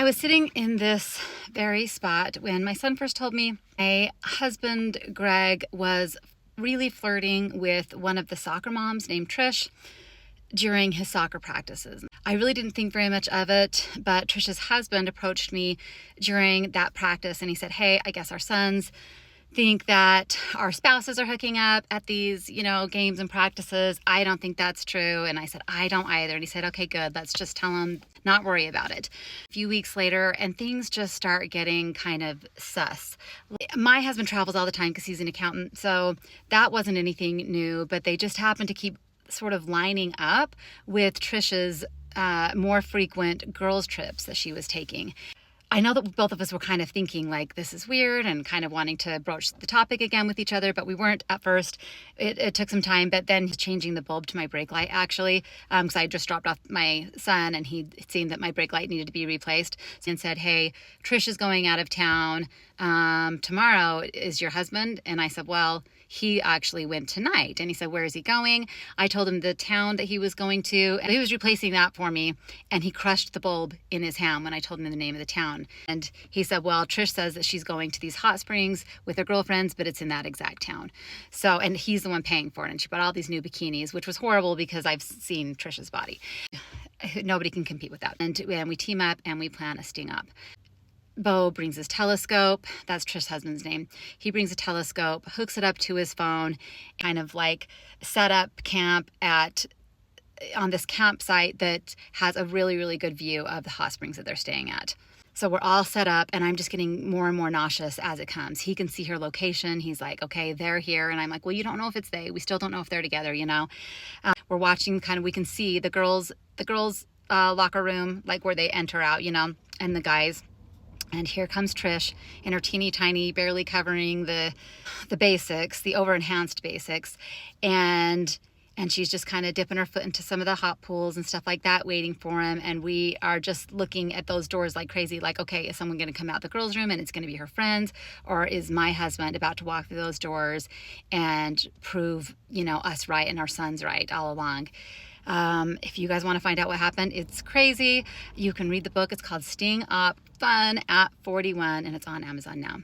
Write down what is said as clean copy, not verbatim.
was sitting in this very spot when my son first told me my husband, Greg, was really flirting with one of the soccer moms named Trish during his soccer practices. I really didn't think very much of it, but Trish's husband approached me during that practice and he said, "Hey, I guess our sons think that our spouses are hooking up at these, games and practices. I don't think that's true." And I said, "I don't either." And he said, "Okay, good. Let's just tell them, not worry about it." A few weeks later, and things just start getting kind of sus. My husband travels all the time because he's an accountant, so that wasn't anything new, but they just happened to keep sort of lining up with Trisha's more frequent girls' trips that she was taking. I know that both of us were kind of thinking like, this is weird, and kind of wanting to broach the topic again with each other, but we weren't at first. It took some time, but then he's changing the bulb to my brake light actually, because I just dropped off my son and he'd seen that my brake light needed to be replaced and said, "Hey, Trish is going out of town tomorrow. Is your husband?" And I said, "Well, he actually went tonight." And he said, "Where is he going?" I told him the town that he was going to, and he was replacing that for me. And he crushed the bulb in his hand when I told him the name of the town. And he said, "Well, Trish says that she's going to these hot springs with her girlfriends, but it's in that exact town." So, and he's the one paying for it. And she bought all these new bikinis, which was horrible because I've seen Trish's body. Nobody can compete with that. And we team up and we plan a sting up. Bo brings his telescope. That's Trish's husband's name. He brings a telescope, hooks it up to his phone, kind of like set up camp on this campsite that has a really, really good view of the hot springs that they're staying at. So we're all set up and I'm just getting more and more nauseous as it comes. He can see her location. He's like, "Okay, they're here." And I'm like, "Well, you don't know if it's they. We still don't know if they're together, We're watching we can see the girls' locker room, like where they enter out, and the guys. And here comes Trish in her teeny tiny, barely covering the basics, the over-enhanced basics. And she's just kind of dipping her foot into some of the hot pools and stuff like that, waiting for him. And we are just looking at those doors like crazy, like, okay, is someone going to come out the girls' room and it's going to be her friends? Or is my husband about to walk through those doors and prove, us right and our sons right all along? If you guys want to find out what happened, it's crazy. You can read the book. It's called Sting Up Fun at 41, and it's on Amazon now.